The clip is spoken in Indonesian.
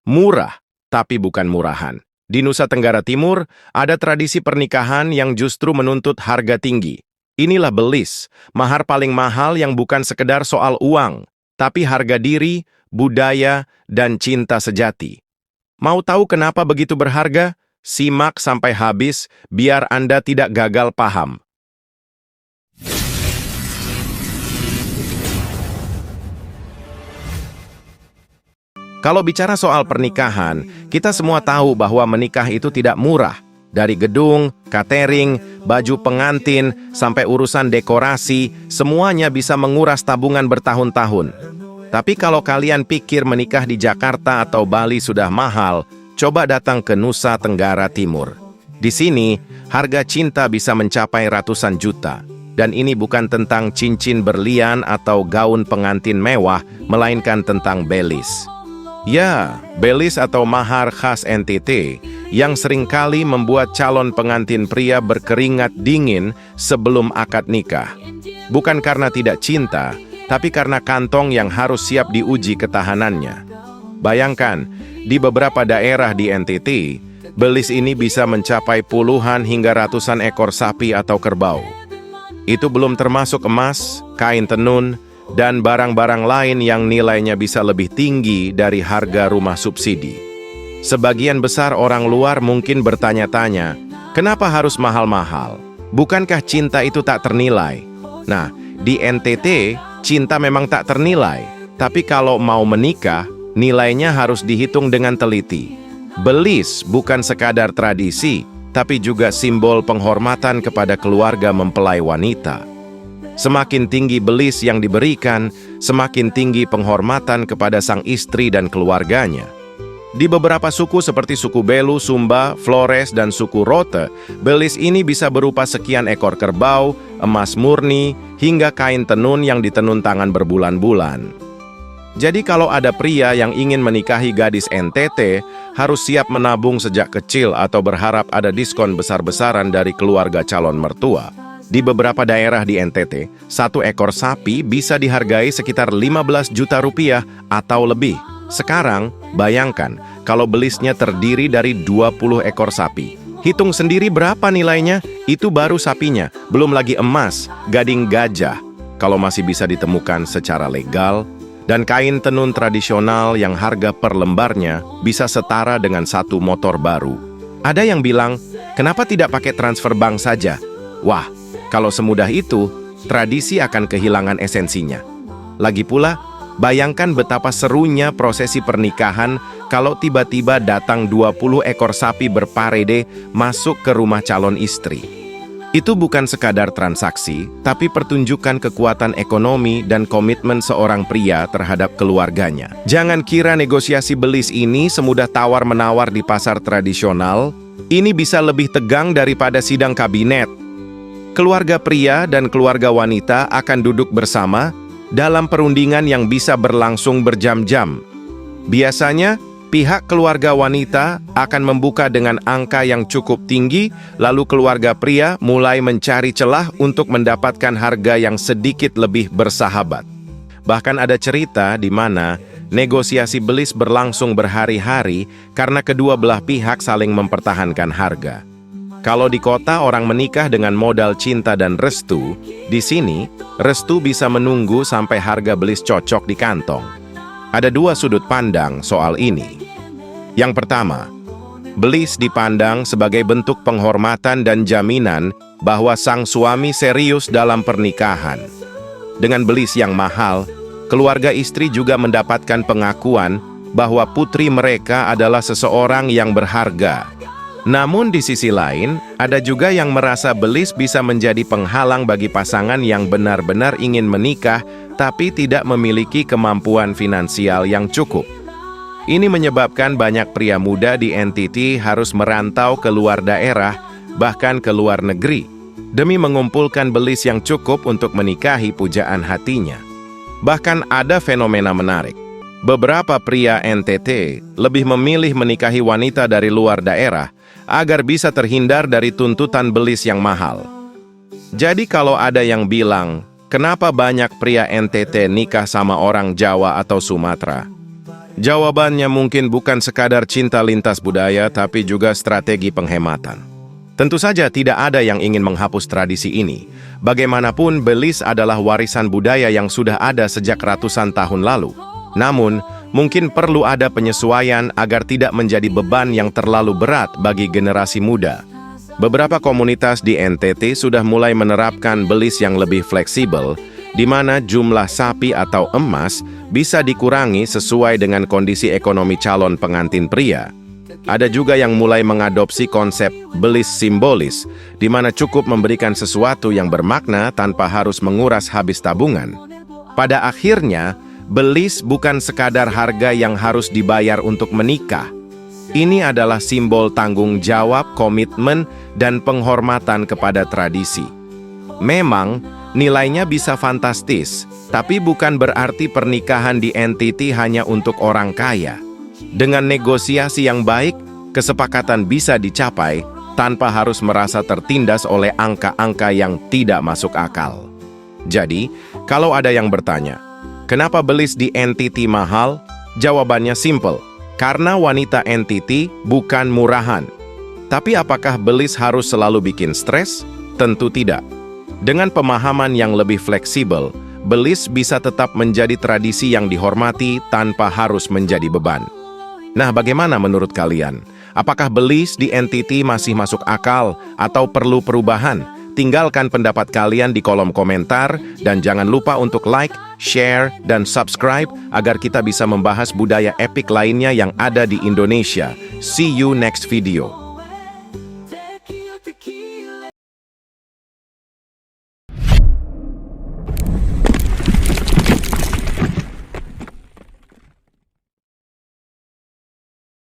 Murah, tapi bukan murahan. Di Nusa Tenggara Timur, ada tradisi pernikahan yang justru menuntut harga tinggi. Inilah belis, mahar paling mahal yang bukan sekedar soal uang, tapi harga diri, budaya, dan cinta sejati. Mau tahu kenapa begitu berharga? Simak sampai habis, biar Anda tidak gagal paham. Kalau bicara soal pernikahan, kita semua tahu bahwa menikah itu tidak murah. Dari gedung, catering, baju pengantin, sampai urusan dekorasi, semuanya bisa menguras tabungan bertahun-tahun. Tapi kalau kalian pikir menikah di Jakarta atau Bali sudah mahal, coba datang ke Nusa Tenggara Timur. Di sini, harga cinta bisa mencapai ratusan juta. Dan ini bukan tentang cincin berlian atau gaun pengantin mewah, melainkan tentang belis. Ya, belis atau mahar khas NTT yang seringkali membuat calon pengantin pria berkeringat dingin sebelum akad nikah. Bukan karena tidak cinta, tapi karena kantong yang harus siap diuji ketahanannya. Bayangkan, di beberapa daerah di NTT, belis ini bisa mencapai puluhan hingga ratusan ekor sapi atau kerbau. Itu belum termasuk emas, kain tenun, dan barang-barang lain yang nilainya bisa lebih tinggi dari harga rumah subsidi. Sebagian besar orang luar mungkin bertanya-tanya, kenapa harus mahal-mahal? Bukankah cinta itu tak ternilai? Nah, di NTT, cinta memang tak ternilai, tapi kalau mau menikah, nilainya harus dihitung dengan teliti. Belis bukan sekadar tradisi, tapi juga simbol penghormatan kepada keluarga mempelai wanita. Semakin tinggi belis yang diberikan, semakin tinggi penghormatan kepada sang istri dan keluarganya. Di beberapa suku seperti suku Belu, Sumba, Flores, dan suku Rote, belis ini bisa berupa sekian ekor kerbau, emas murni, hingga kain tenun yang ditenun tangan berbulan-bulan. Jadi kalau ada pria yang ingin menikahi gadis NTT, harus siap menabung sejak kecil atau berharap ada diskon besar-besaran dari keluarga calon mertua. Di beberapa daerah di NTT, satu ekor sapi bisa dihargai sekitar 15 juta rupiah atau lebih. Sekarang, bayangkan kalau belisnya terdiri dari 20 ekor sapi. Hitung sendiri berapa nilainya, itu baru sapinya, belum lagi emas, gading gajah, kalau masih bisa ditemukan secara legal, dan kain tenun tradisional yang harga per lembarnya bisa setara dengan satu motor baru. Ada yang bilang, kenapa tidak pakai transfer bank saja? Wah, kalau semudah itu, tradisi akan kehilangan esensinya. Lagi pula, bayangkan betapa serunya prosesi pernikahan kalau tiba-tiba datang 20 ekor sapi berparede masuk ke rumah calon istri. Itu bukan sekadar transaksi, tapi pertunjukan kekuatan ekonomi dan komitmen seorang pria terhadap keluarganya. Jangan kira negosiasi belis ini semudah tawar-menawar di pasar tradisional. Ini bisa lebih tegang daripada sidang kabinet. Keluarga pria dan keluarga wanita akan duduk bersama dalam perundingan yang bisa berlangsung berjam-jam. Biasanya, pihak keluarga wanita akan membuka dengan angka yang cukup tinggi, lalu keluarga pria mulai mencari celah untuk mendapatkan harga yang sedikit lebih bersahabat. Bahkan ada cerita di mana negosiasi belis berlangsung berhari-hari karena kedua belah pihak saling mempertahankan harga. Kalau di kota orang menikah dengan modal cinta dan restu, di sini restu bisa menunggu sampai harga belis cocok di kantong. Ada dua sudut pandang soal ini. Yang pertama, belis dipandang sebagai bentuk penghormatan dan jaminan bahwa sang suami serius dalam pernikahan. Dengan belis yang mahal, keluarga istri juga mendapatkan pengakuan bahwa putri mereka adalah seseorang yang berharga. Namun di sisi lain, ada juga yang merasa belis bisa menjadi penghalang bagi pasangan yang benar-benar ingin menikah tapi tidak memiliki kemampuan finansial yang cukup. Ini menyebabkan banyak pria muda di NTT harus merantau ke luar daerah, bahkan ke luar negeri, demi mengumpulkan belis yang cukup untuk menikahi pujaan hatinya. Bahkan ada fenomena menarik. Beberapa pria NTT lebih memilih menikahi wanita dari luar daerah agar bisa terhindar dari tuntutan belis yang mahal. Jadi kalau ada yang bilang, kenapa banyak pria NTT nikah sama orang Jawa atau Sumatera? Jawabannya mungkin bukan sekadar cinta lintas budaya, tapi juga strategi penghematan. Tentu saja tidak ada yang ingin menghapus tradisi ini. Bagaimanapun, Belize adalah warisan budaya yang sudah ada sejak ratusan tahun lalu. Namun, mungkin perlu ada penyesuaian agar tidak menjadi beban yang terlalu berat bagi generasi muda. Beberapa komunitas di NTT sudah mulai menerapkan Belize yang lebih fleksibel, di mana jumlah sapi atau emas bisa dikurangi sesuai dengan kondisi ekonomi calon pengantin pria. Ada juga yang mulai mengadopsi konsep Belize simbolis, di mana cukup memberikan sesuatu yang bermakna tanpa harus menguras habis tabungan. Pada akhirnya, Belize bukan sekadar harga yang harus dibayar untuk menikah. Ini adalah simbol tanggung jawab, komitmen, dan penghormatan kepada tradisi. Memang, nilainya bisa fantastis, tapi bukan berarti pernikahan di NTT hanya untuk orang kaya. Dengan negosiasi yang baik, kesepakatan bisa dicapai tanpa harus merasa tertindas oleh angka-angka yang tidak masuk akal. Jadi, kalau ada yang bertanya, kenapa Belize di NTT mahal? Jawabannya simple, karena wanita NTT bukan murahan. Tapi apakah Belize harus selalu bikin stres? Tentu tidak. Dengan pemahaman yang lebih fleksibel, Belize bisa tetap menjadi tradisi yang dihormati tanpa harus menjadi beban. Nah, bagaimana menurut kalian? Apakah Belize di NTT masih masuk akal atau perlu perubahan? Tinggalkan pendapat kalian di kolom komentar dan jangan lupa untuk like, share, dan subscribe agar kita bisa membahas budaya epik lainnya yang ada di Indonesia. See you next video.